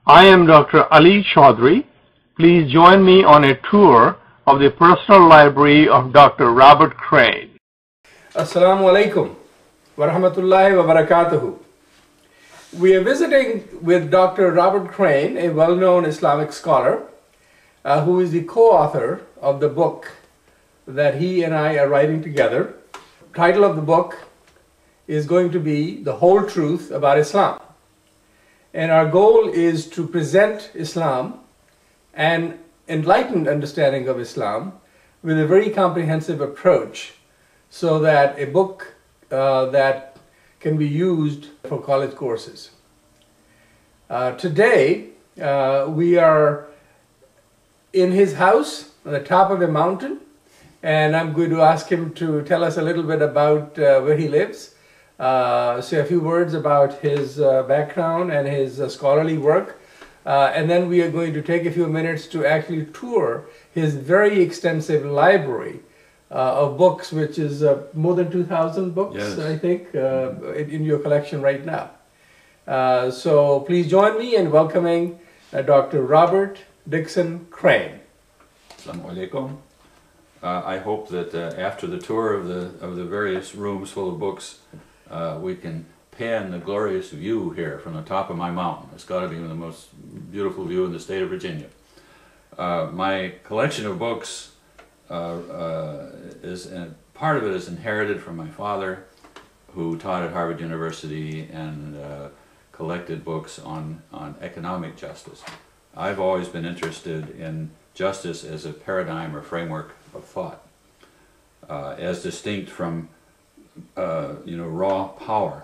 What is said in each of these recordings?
I am Dr. Ali Chaudry. Please join me on a tour of the personal library of Dr. Robert Crane. Assalamu alaikum wa rahmatullahi wa barakatuhu. We are visiting with Dr. Robert Crane, a well-known Islamic scholar who is the co-author of the book that he and I are writing together. The title of the book is going to be The Whole Truth About Islam. And our goal is to present Islam, an enlightened understanding of Islam, with a very comprehensive approach, so that a book that can be used for college courses. Today, we are in his house on the top of a mountain, and I'm going to ask him to tell us a little bit about where he lives. Say a few words about his background and his scholarly work, and then we are going to take a few minutes to actually tour his very extensive library of books, which is more than 2,000 books, yes. I think, in your collection right now. So please join me in welcoming Dr. Robert Dickson Crane. Assalamu alaikum. I hope that after the tour of the various rooms full of books, we can pan the glorious view here from the top of my mountain. It's got to be the most beautiful view in the state of Virginia. My collection of books part of it is inherited from my father, who taught at Harvard University and collected books on economic justice. I've always been interested in justice as a paradigm or framework of thought, as distinct from raw power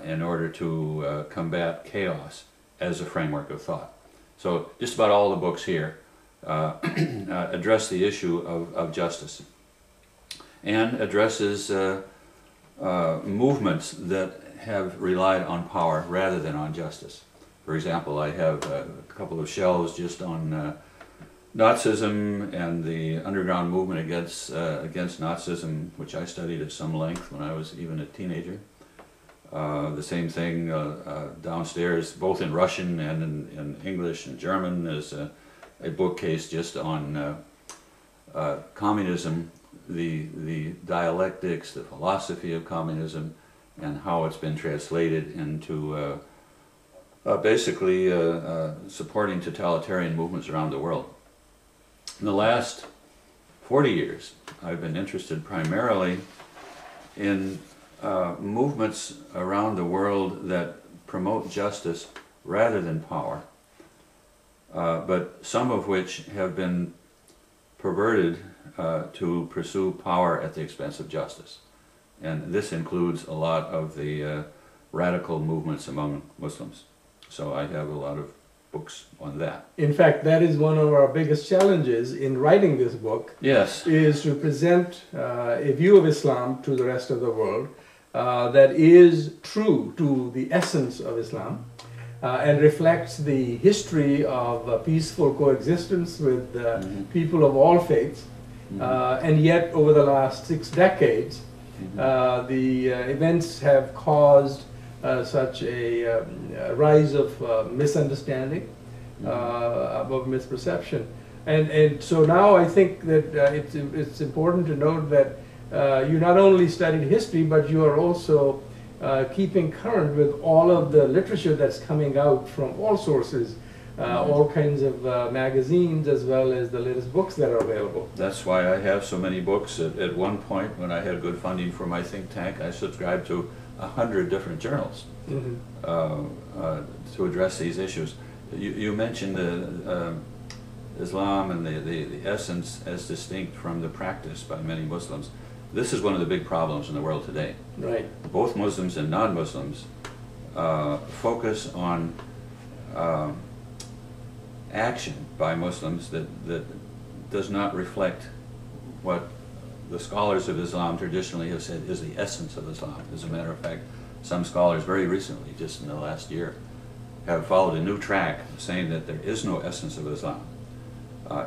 in order to combat chaos as a framework of thought. So just about all the books here address the issue of justice and addresses movements that have relied on power rather than on justice. For example, I have a couple of shelves just on Nazism and the underground movement against Nazism, which I studied at some length when I was even a teenager. The same thing downstairs, both in Russian and in English and German, is a bookcase just on communism, the dialectics, the philosophy of communism, and how it's been translated into basically supporting totalitarian movements around the world. In the last 40 years, I've been interested primarily in movements around the world that promote justice rather than power, but some of which have been perverted to pursue power at the expense of justice. And this includes a lot of the radical movements among Muslims. So I have a lot of books on that. In fact, that is one of our biggest challenges in writing this book. Yes. Is to present a view of Islam to the rest of the world that is true to the essence of Islam and reflects the history of peaceful coexistence with people of all faiths. And yet, over the last 6 decades, the events have caused such a rise of misunderstanding, of misperception, and so now I think that it's important to note that you not only studied history, but you are also keeping current with all of the literature that's coming out from all sources, all kinds of magazines, as well as the latest books that are available. That's why I have so many books. At one point, when I had good funding for my think tank, I subscribed to 100 different journals to address these issues. You mentioned Islam and the essence as distinct from the practice by many Muslims. This is one of the big problems in the world today. Right. Both Muslims and non-Muslims focus on action by Muslims that does not reflect what the scholars of Islam traditionally have said is the essence of Islam. As a matter of fact, some scholars very recently, just in the last year, have followed a new track saying that there is no essence of Islam.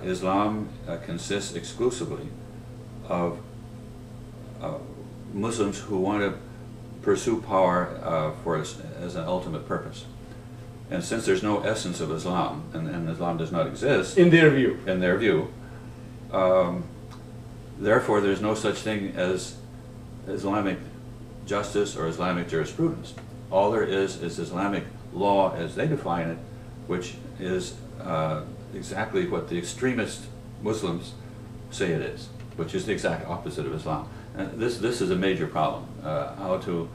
Islam consists exclusively of Muslims who want to pursue power as an ultimate purpose. And since there's no essence of Islam, and Islam does not exist, in their view, therefore there's no such thing as Islamic justice or Islamic jurisprudence. All there is Islamic law as they define it, which is exactly what the extremist Muslims say it is, which is the exact opposite of Islam. And this is a major problem, how to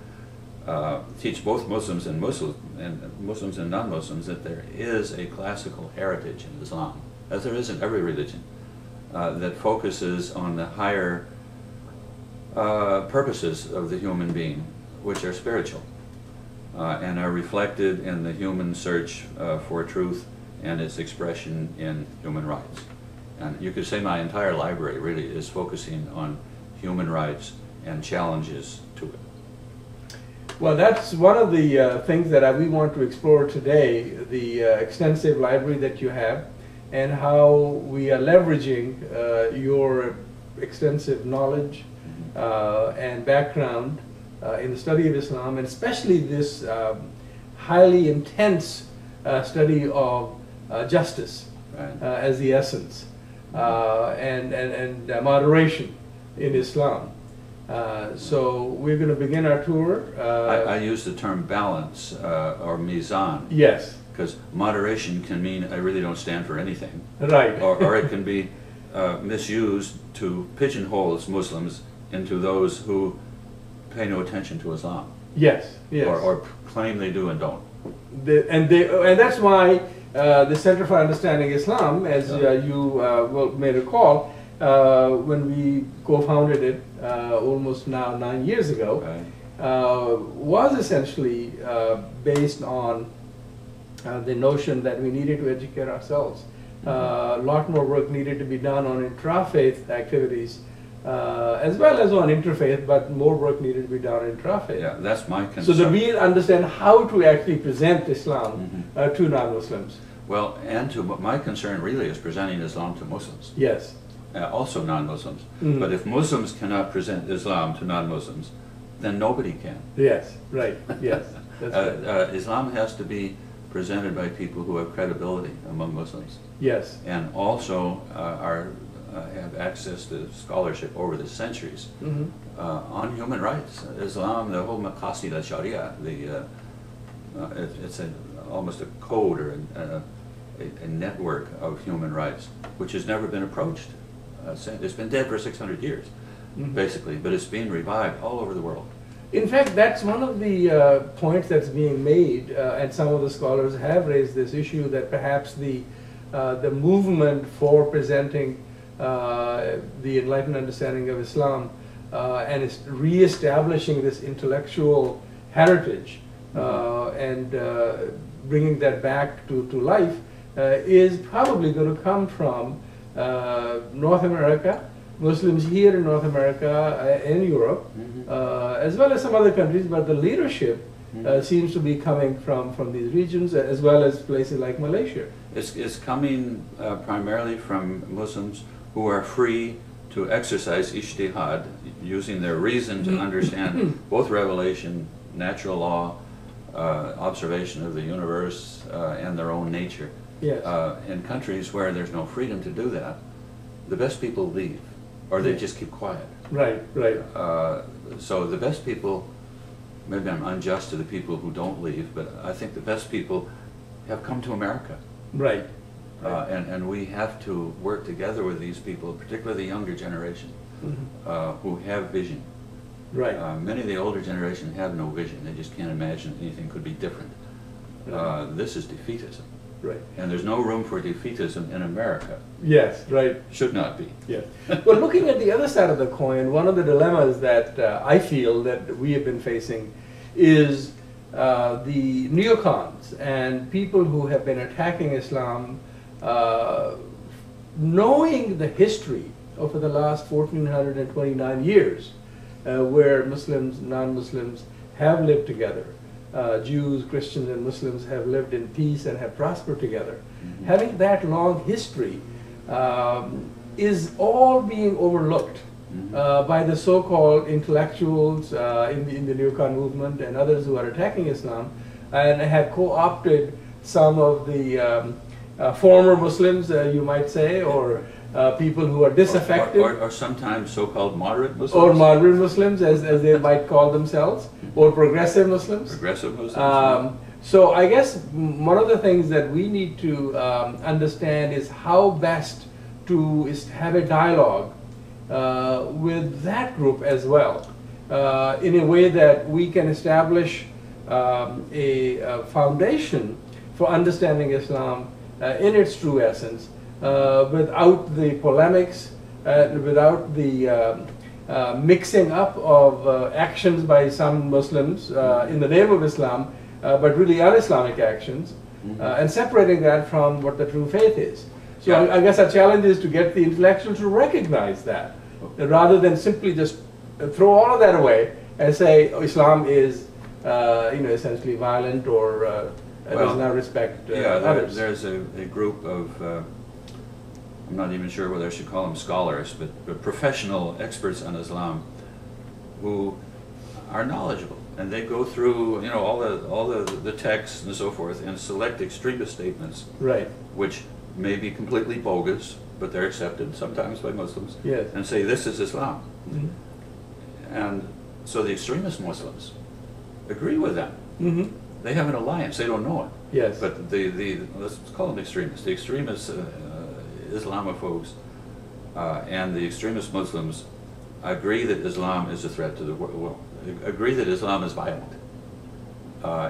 teach both Muslims and Muslims and non-Muslims that there is a classical heritage in Islam, as there is in every religion, that focuses on the higher purposes of the human being, which are spiritual, and are reflected in the human search for truth and its expression in human rights. And you could say my entire library really is focusing on human rights and challenges to it. Well, that's one of the things that we want to explore today, the extensive library that you have, and how we are leveraging your extensive knowledge and background in the study of Islam, and especially this highly intense study of justice as the essence, and moderation in Islam. So we're going to begin our tour. I use the term balance or mizan. Yes. Because moderation can mean I really don't stand for anything. Right. Or it can be misused to pigeonhole Muslims into those who pay no attention to Islam. Yes. Yes. Or claim they do and don't. And that's why the Center for Understanding Islam, as you may recall, when we co-founded it almost now 9 years ago, was essentially based on the notion that we needed to educate ourselves. A lot more work needed to be done on intra-faith activities, as well as on interfaith, but more work needed to be done on intra-faith. Yeah, that's my concern. So that we understand how to actually present Islam to non-Muslims. Well, and my concern really is presenting Islam to Muslims. Yes. Also non-Muslims. But if Muslims cannot present Islam to non-Muslims, then nobody can. Yes, right, yes. That's right. Islam has to be presented by people who have credibility among Muslims. Yes. And also have access to scholarship over the centuries on human rights. Islam, the whole Maqasid al-Sharia, it's almost a code or a network of human rights, which has never been approached. It's been dead for 600 years, basically, but it's being revived all over the world. In fact, that's one of the points that's being made, and some of the scholars have raised this issue, that perhaps the movement for presenting the enlightened understanding of Islam and it's re-establishing this intellectual heritage and bringing that back to life is probably going to come from North America, Muslims here in North America and Europe, as well as some other countries, but the leadership seems to be coming from these regions, as well as places like Malaysia. It's coming primarily from Muslims who are free to exercise ijtihad, using their reason to understand both revelation, natural law, observation of the universe, and their own nature. Yes. In countries where there's no freedom to do that, the best people leave, or they just keep quiet. Right, right. So the best people, maybe I'm unjust to the people who don't leave, but I think the best people have come to America. Right. And we have to work together with these people, particularly the younger generation, who have vision. Right. Many of the older generation have no vision. They just can't imagine anything could be different. This is defeatism. Right. And there's no room for defeatism in America. Yes, right. Should not be. Yes. Well, looking at the other side of the coin, one of the dilemmas that I feel that we have been facing is the neocons and people who have been attacking Islam, knowing the history over the last 1429 years, where Muslims, non-Muslims have lived together. Jews, Christians, and Muslims have lived in peace and have prospered together. Having that long history is all being overlooked by the so-called intellectuals in the neocon movement and others who are attacking Islam, and have co-opted some of the former Muslims, you might say, or people who are disaffected. Or sometimes so-called moderate Muslims. Or moderate Muslims, as they might call themselves, or progressive Muslims. Progressive Muslims. So I guess one of the things that we need to understand is how best to have a dialogue with that group as well, in a way that we can establish a foundation for understanding Islam in its true essence, without the polemics, without the mixing up of actions by some Muslims in the name of Islam, but really un-Islamic actions, and separating that from what the true faith is. So I guess our challenge is to get the intellectual to recognize that, rather than simply just throw all of that away and say Islam is, essentially violent, or does not respect others. There's a group of, I'm not even sure whether I should call them scholars, but professional experts on Islam who are knowledgeable, and they go through all the texts and so forth and select extremist statements, right, which may be completely bogus, but they're accepted sometimes by Muslims, yes, and say this is Islam. Mm-hmm. And so the extremist Muslims agree with them. Mm-hmm. They have an alliance. They don't know it. Yes. But let's call them extremists. The extremists, Islamophobes, and the extremist Muslims agree that Islam is a threat to the world. Agree that Islam is violent.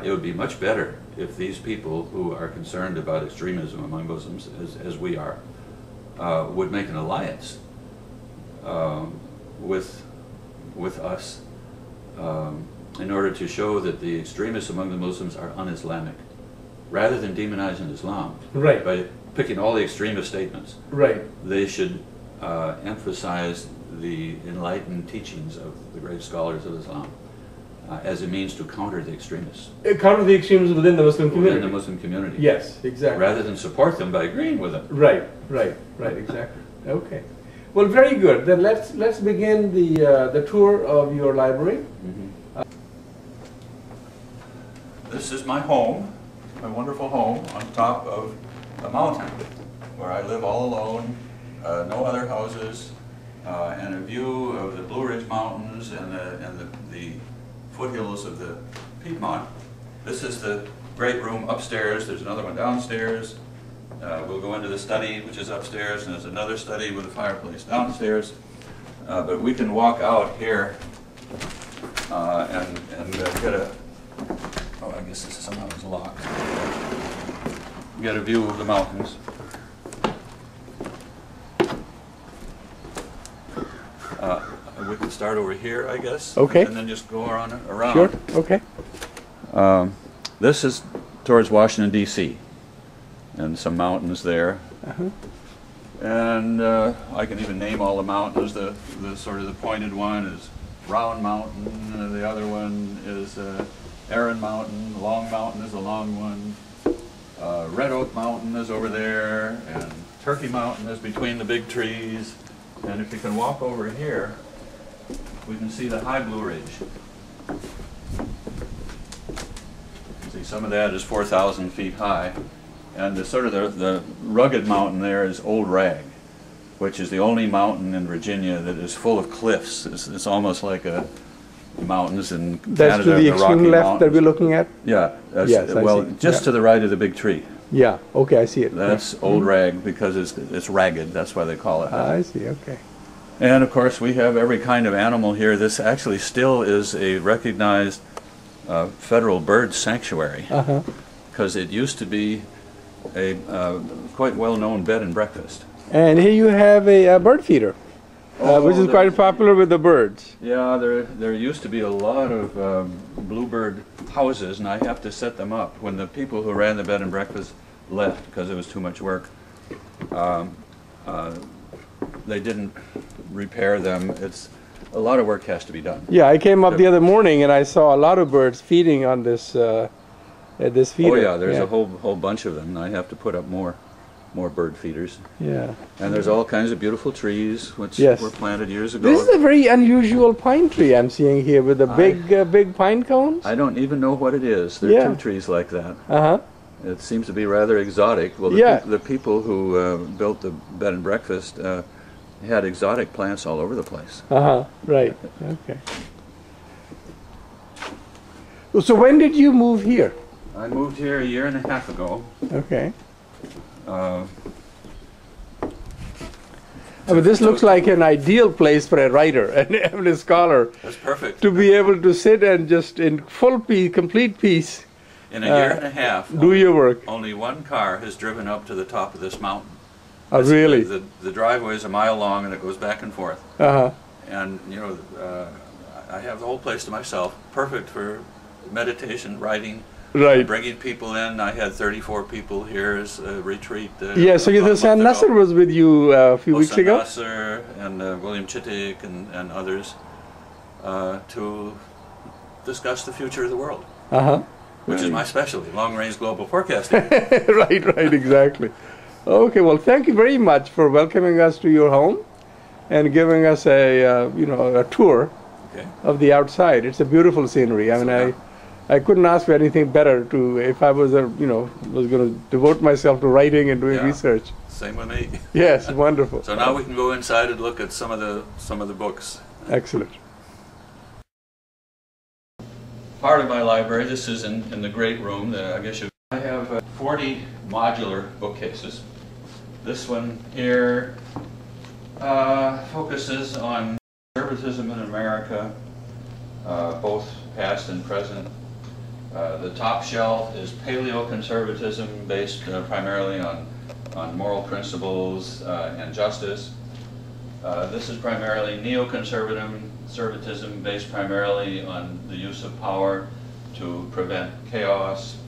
It would be much better if these people who are concerned about extremism among Muslims, as we are, would make an alliance with us in order to show that the extremists among the Muslims are un-Islamic, rather than demonizing Islam. Right. By picking all the extremist statements. Right. They should emphasize the enlightened teachings of the great scholars of Islam as a means to counter the extremists. Counter the extremism within the Muslim community. Within the Muslim community. Yes, exactly. Rather than support them by agreeing with them. Right, exactly. Okay. Well, very good. Then let's begin the tour of your library. Mm-hmm. This is my home, my wonderful home on top of a mountain where I live all alone, no other houses, and a view of the Blue Ridge Mountains and the foothills of the Piedmont. This is the great room upstairs. There's another one downstairs. We'll go into the study, which is upstairs, and there's another study with a fireplace downstairs. But we can walk out here and get a, oh, I guess this somehow is locked. Get a view of the mountains. We can start over here, I guess. Okay. And then just go around. Sure. Okay. This is towards Washington, D.C. and some mountains there. Uh-huh. And I can even name all the mountains. The sort of the pointed one is Round Mountain. The other one is Aaron Mountain. Long Mountain is a long one. Red Oak Mountain is over there, and Turkey Mountain is between the big trees. And if you can walk over here, we can see the high Blue Ridge. See, some of that is 4,000 feet high. And the sort of the rugged mountain there is Old Rag, which is the only mountain in Virginia that is full of cliffs. It's almost like mountains in Canada. That's to the extreme left that we're looking at? Yeah. Yes, well, just to the right of the big tree. Yeah, okay, I see it. That's Old Rag because it's ragged. That's why they call it that. I see, okay. And of course we have every kind of animal here. This actually still is a recognized federal bird sanctuary, because it used to be a quite well-known bed and breakfast. And here you have a bird feeder, which is quite popular with the birds. Yeah, there used to be a lot of bluebird houses, and I have to set them up. When the people who ran the bed and breakfast left because it was too much work, they didn't repair them. It's a lot of work has to be done. Yeah, I came up the other morning and I saw a lot of birds feeding on this this feeder. Oh yeah, there's a whole bunch of them. And I have to put up more bird feeders. Yeah. And there's all kinds of beautiful trees which were planted years ago. This is a very unusual pine tree I'm seeing here with the big pine cones. I don't even know what it is. There are two trees like that. It seems to be rather exotic. Well, the people who built the bed and breakfast had exotic plants all over the place. Right. Okay. So when did you move here? I moved here a year and a half ago. Okay. I mean, this looks like an ideal place for a writer and a scholar. That's perfect. To be able to sit and just in full peace, complete peace. In a year and a half, do your work. Only one car has driven up to the top of this mountain. Oh, really? The driveway is a mile long and it goes back and forth. And, you know, I have the whole place to myself, perfect for meditation, writing, bringing people in. I had 34 people here as a retreat. Yeah, so Hassan Nasser was with you a few weeks ago? Nasser and William Chittick and others to discuss the future of the world. Which is my specialty, long-range global forecasting. Right, exactly. Okay, well, thank you very much for welcoming us to your home and giving us a a tour of the outside. It's a beautiful scenery. I mean, I couldn't ask for anything better if I was was going to devote myself to writing and doing research. Same with me. Yes, wonderful. So now we can go inside and look at some of the books. Excellent. Part of my library, this is in the great room, I have 40 modular bookcases. This one here focuses on conservatism in America, both past and present. The top shelf is paleoconservatism, based primarily on moral principles and justice. This is primarily neoconservatism, based primarily on the use of power to prevent chaos.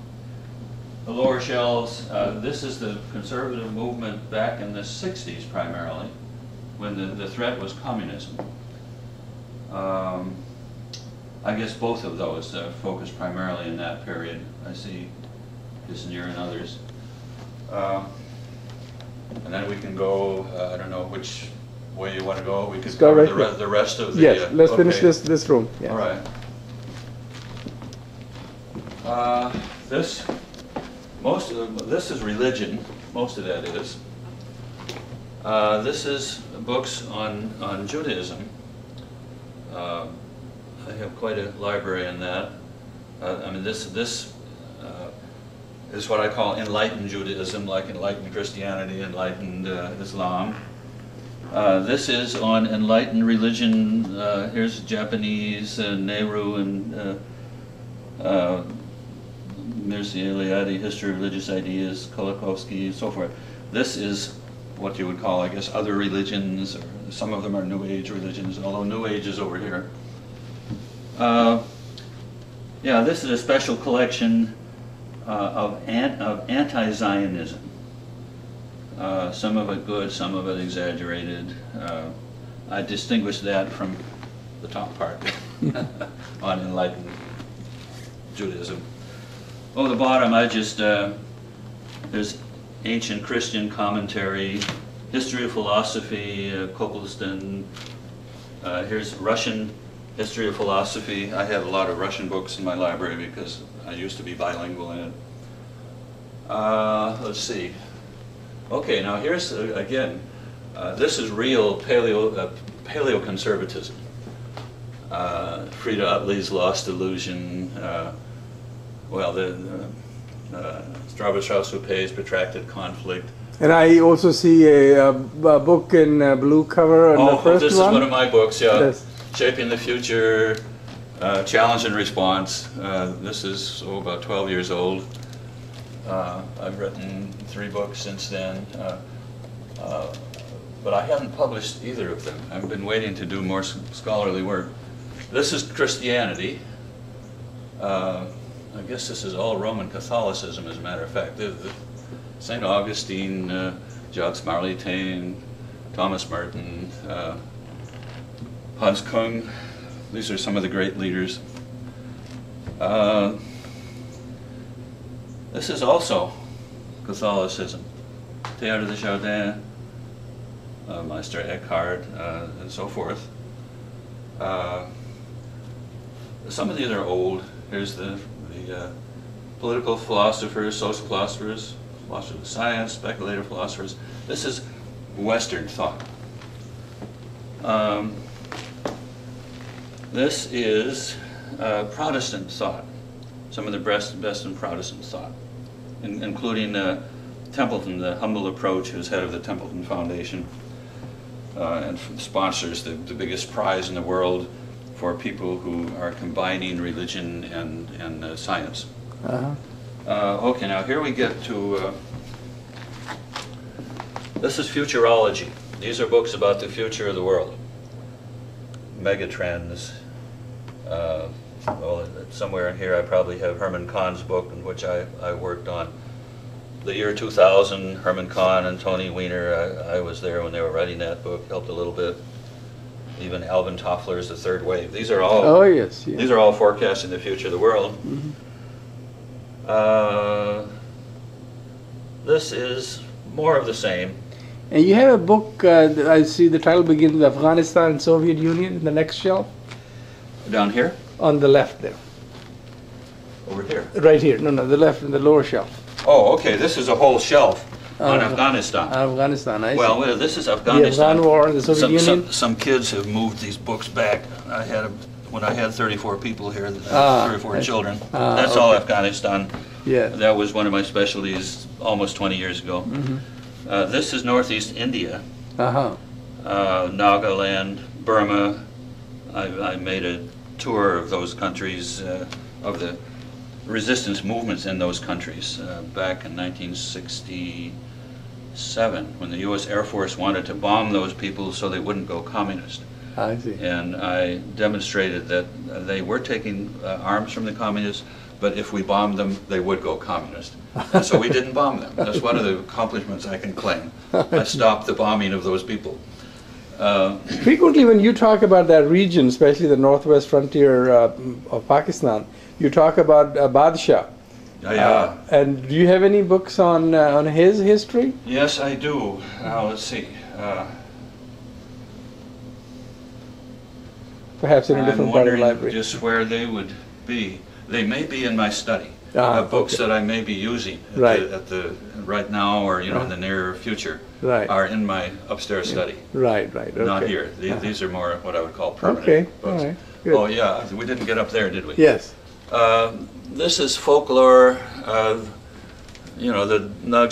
The lower shelves, this is the conservative movement back in the 60s primarily, when the threat was communism. I guess both of those focus primarily in that period. I see Kissinger and others. And then we can go, I don't know which way you want to go. We could cover the rest of the... Yes, let's finish this room. Yes. All right. This is religion. Most of that is. This is books on Judaism. I have quite a library in that. I mean, this is what I call enlightened Judaism, like enlightened Christianity, enlightened Islam. This is on enlightened religion. Here's Japanese, Nehru and Mircea Eliade, History of Religious Ideas, Kolakowski, and so forth. This is what you would call, I guess, other religions, or some of them are New Age religions, although New Age is over here. Yeah, this is a special collection of anti-Zionism. Some of it good, some of it exaggerated. I distinguish that from the top part on enlightened Judaism. Oh, the bottom, there's ancient Christian commentary, history of philosophy, Copleston. Here's Russian history of philosophy. I have a lot of Russian books in my library because I used to be bilingual in it. Let's see. Okay, now here's, again, this is real paleoconservatism. Frida Utley's Lost Illusion, Strauss-Suppé's Protracted Conflict. And I also see a book in blue cover on the first one. This is one of my books, yeah. Yes. Shaping the Future, Challenge and Response. This is about 12 years old. I've written 3 books since then, but I haven't published either of them. I've been waiting to do more scholarly work. This is Christianity. I guess this is all Roman Catholicism, as a matter of fact. St. Augustine, Jacques Maritain, Thomas Merton, Hans Kung. These are some of the great leaders. This is also Catholicism. Théâtre de Chardin, Meister Eckhart, and so forth. Some of these are old. Here's the political philosophers, social philosophers, philosophers of science, speculative philosophers. This is Western thought. This is Protestant thought, some of the best in Protestant thought, including Templeton, the humble approach, who's head of the Templeton Foundation and sponsors the biggest prize in the world for people who are combining religion and science. Okay, now here we get to, this is futurology. These are books about the future of the world. Megatrends. Well, somewhere in here I probably have Herman Kahn's book, in which I worked on. The year 2000, Herman Kahn and Tony Weiner, I was there when they were writing that book, helped a little bit. Even Alvin Toffler's The Third Wave. These are all, oh, yes, yes. These are all forecasting the future of the world. This is more of the same. And you have a book, I see the title begins with Afghanistan and Soviet Union, the next shelf. Down here? On the left there. Over here? Right here, no, the left in the lower shelf. Oh, okay, this is a whole shelf on Afghanistan. Afghanistan, I see. Well, this is The Afghanistan. Afghan War and the Soviet Union? Some kids have moved these books back. When I had 34 people here, 34 children. That's all Afghanistan. Yeah. That was one of my specialties almost 20 years ago. This is Northeast India, Nagaland, Burma. I made a tour of those countries, of the resistance movements in those countries back in 1967, when the U.S. Air Force wanted to bomb those people so they wouldn't go communist. I see. And I demonstrated that they were taking arms from the communists, but if we bombed them, they would go communist. And so we didn't bomb them. That's one of the accomplishments I can claim. I stopped the bombing of those people. Frequently when you talk about that region, especially the northwest frontier of Pakistan, you talk about Badshah. And do you have any books on his history? Yes, I do. Now, let's see. Perhaps in a different part of the library. Just where they would be. They may be in my study. Books that I may be using right now or in the near future are in my upstairs study. Right, right. Okay. Not here. These are more what I would call permanent books. All right. Good. Oh yeah, we didn't get up there, did we? Yes. This is folklore. The Nag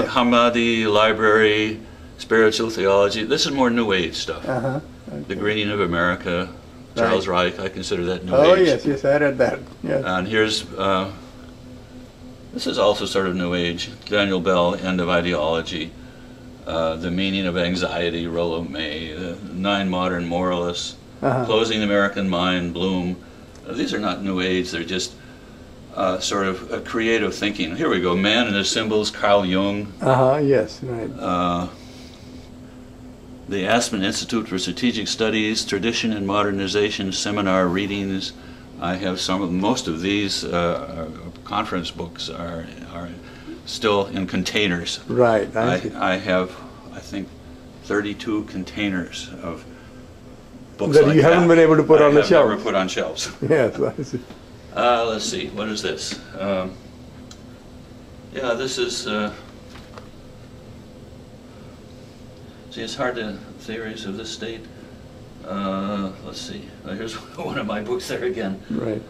Hammadi library, spiritual theology. This is more New Age stuff. Okay. The Greening of America. Charles Reich, I consider that New Age. Oh yes, I read that. Yes. And here's, this is also sort of New Age. Daniel Bell, End of Ideology, The Meaning of Anxiety, Rollo May, 9 Modern Moralists, Closing the American Mind, Bloom. These are not New Age, they're just sort of a creative thinking. Here we go, Man and His Symbols, Carl Jung. Yes, right. The Aspen Institute for Strategic Studies, Tradition and Modernization Seminar Readings. I have most of these conference books are still in containers. Right. I have, I think, 32 containers of books that you haven't been able to put on the shelves. Never put on shelves. Yes, I see. Let's see, what is this? Yeah, this is. See, it's hard to theories of the state. Let's see. Here's one of my books there again. Right.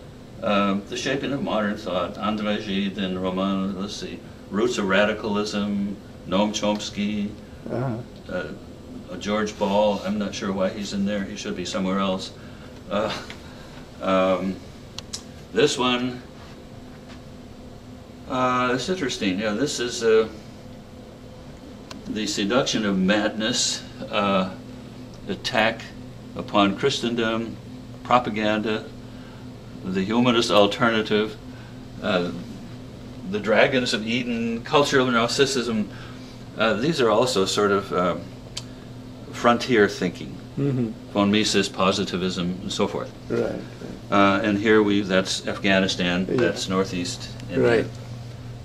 The Shaping of Modern Thought. André Gide and Roman. Let's see. Roots of Radicalism. Noam Chomsky. George Ball. I'm not sure why he's in there. He should be somewhere else. This one. It's interesting. Yeah, this is. The Seduction of Madness, Attack upon Christendom, Propaganda, The Humanist Alternative, The Dragons of Eden, Cultural Narcissism. These are also sort of frontier thinking, von Mises, positivism, and so forth. Right. And here that's Afghanistan, that's Northeast India. Right.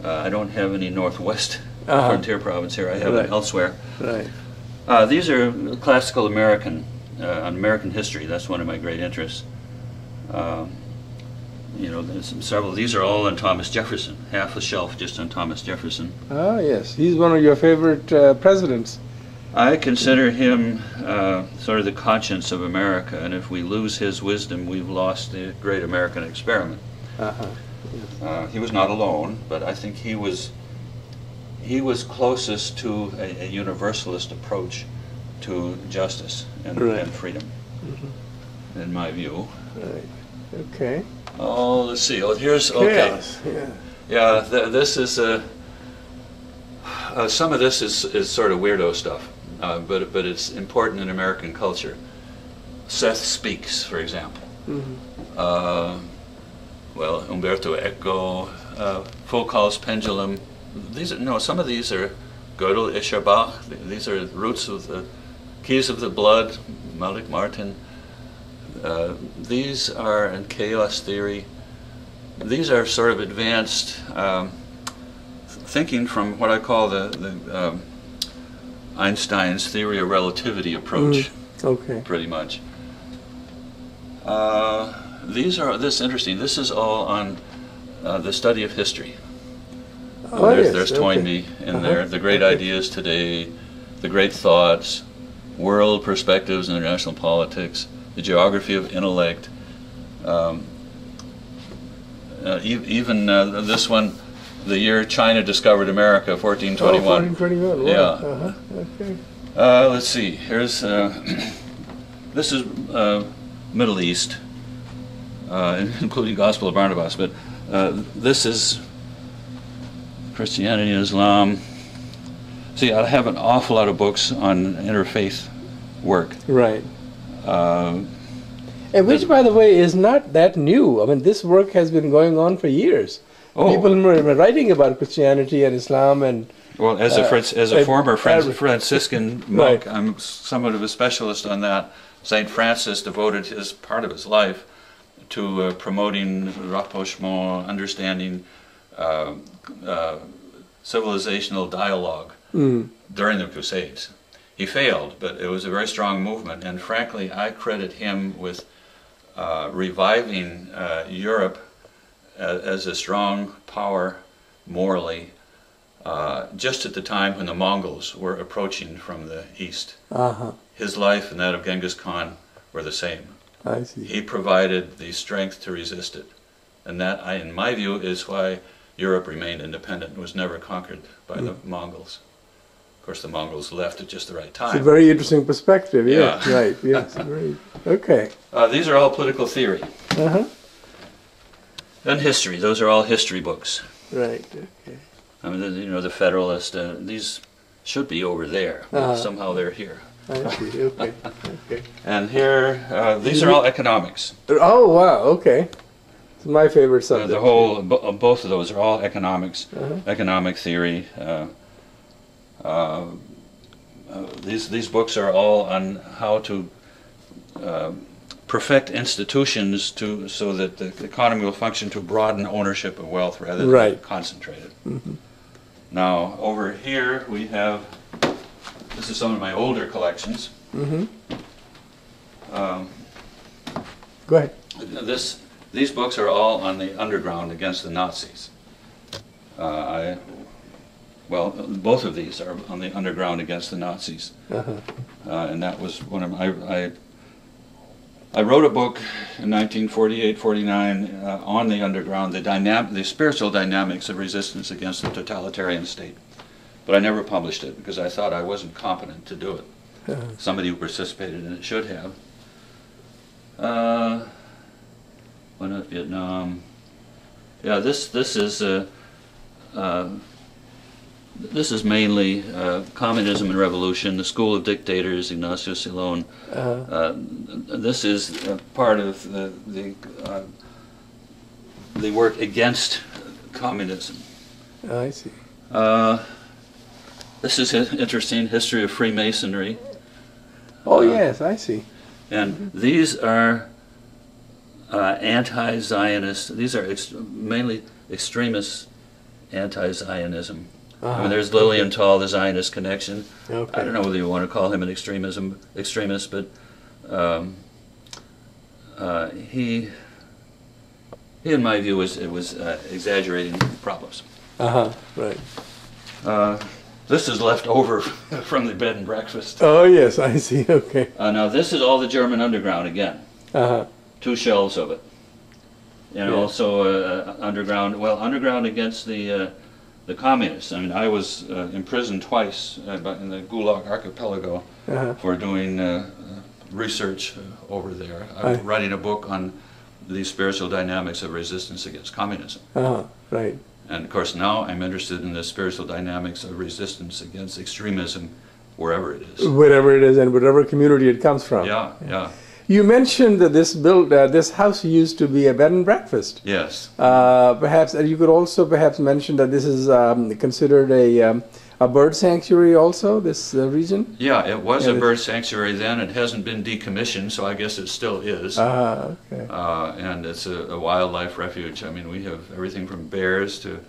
I don't have any Northwest frontier province here. I have it elsewhere. Right. These are classical American, on American history. That's one of my great interests. you know, there's several. These are all on Thomas Jefferson. Half a shelf just on Thomas Jefferson. Ah, yes. He's one of your favorite presidents. I consider him sort of the conscience of America, and if we lose his wisdom, we've lost the great American experiment. Yes. He was not alone, but I think he was closest to a universalist approach to justice and, Right. and freedom, in my view. Right. Okay. Oh, let's see. Oh, here's okay. Chaos. Yeah. Yeah, this is some of this is sort of weirdo stuff, but it's important in American culture. Seth Speaks, for example. Well, Umberto Eco, Foucault's Pendulum. Some of these are Gödel, Escherbach. These are roots of the Keys of the Blood, Malik Martin. These are in chaos theory. These are sort of advanced thinking from what I call the Einstein's theory of relativity approach. Okay. Pretty much. This interesting. This is all on the study of history. Oh, yes. There's Okay. Toynbee in there. The great ideas today, the great thoughts, world perspectives in international politics, the geography of intellect. Even this one, the year China discovered America, 1421. Oh, 1421. Wow. Yeah. Okay. Let's see. Here's this is Middle East, including Gospel of Barnabas, but this is Christianity and Islam. See, I have an awful lot of books on interfaith work. Right. And which, by the way, is not that new. I mean, this work has been going on for years. Oh. People were writing about Christianity and Islam and... Well, as a former Franciscan monk, Right. I'm somewhat of a specialist on that. St. Francis devoted part of his life to promoting rapprochement, understanding, civilizational dialogue during the Crusades. He failed, but it was a very strong movement, and frankly, I credit him with reviving Europe as a strong power morally, just at the time when the Mongols were approaching from the east. His life and that of Genghis Khan were the same. I see. He provided the strength to resist it, and that, in my view, is why Europe remained independent and was never conquered by the Mongols. Of course, the Mongols left at just the right time. It's a very interesting perspective. Yeah. Yeah. Right. Yes. Great. Okay. These are all political theory. And history. Those are all history books. Right. Okay. I mean, you know, the Federalist. These should be over there, but somehow they're here. I see. Okay. Okay. And here, these are all economics. Oh wow. Okay. It's my favorite subject. The whole, both of those are all economics, economic theory. These books are all on how to perfect institutions so that the economy will function to broaden ownership of wealth rather than concentrate it. Now, over here we have, this is some of my older collections. Go ahead. These books are all on the underground against the Nazis. Well, both of these are on the underground against the Nazis. And that was one of my, I wrote a book in 1948-49 on the underground, the spiritual dynamics of resistance against the totalitarian state. But I never published it because I thought I wasn't competent to do it. Somebody who participated in it should have. Why not Vietnam? Yeah, this is mainly Communism and Revolution, the School of Dictators, Ignacio Silón. This is part of the work against communism. I see. This is interesting, history of Freemasonry. Oh yes, I see. And these are anti-Zionist. These are mainly extremist anti-Zionism. I mean, there's Lilienthal, the Zionist connection. I don't know whether you want to call him an extremist, but he in my view, was exaggerating problems. Right. This is left over from the bed and breakfast. Oh yes, I see. Okay. Now this is all the German underground again. 2 shelves of it, and also underground. Well, underground against the communists. I mean, I was imprisoned twice in the Gulag Archipelago for doing research over there. I'm writing a book on the spiritual dynamics of resistance against communism. Right. And of course now I'm interested in the spiritual dynamics of resistance against extremism wherever it is. Wherever it is and whatever community it comes from. Yeah, yeah. You mentioned that this house used to be a bed and breakfast. Yes. Perhaps you could also perhaps mention that this is considered a bird sanctuary also, this region? Yeah, it was a bird sanctuary then. It hasn't been decommissioned, so I guess it still is. Okay. And it's a wildlife refuge. I mean, we have everything from bears to,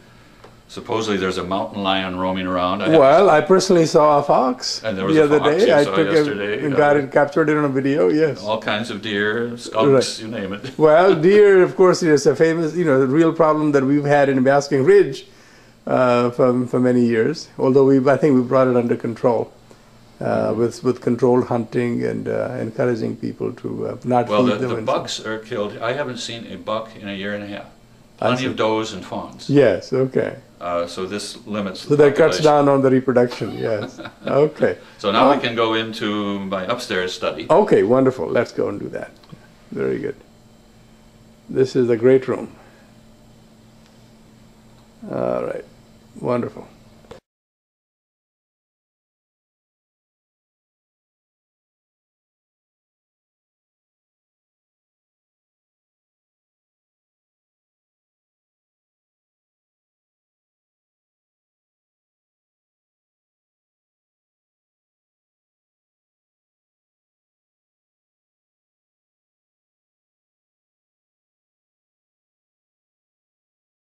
supposedly there's a mountain lion roaming around. I personally saw a fox the other day. I took yesterday. captured it on a video, yes. All kinds of deer, skunks, you name it. Well, deer, of course, is a famous, real problem that we've had in Basking Ridge for many years. Although I think we brought it under control with controlled hunting and encouraging people to not feed them. Well, the bucks are killed. I haven't seen a buck in a year and a half. Plenty of does and fawns. Yes, okay. So this limits the population. Cuts down on the reproduction, yes. Okay. So now we can go into my upstairs study. Okay, wonderful. Let's go and do that. Very good. This is a great room. All right. Wonderful.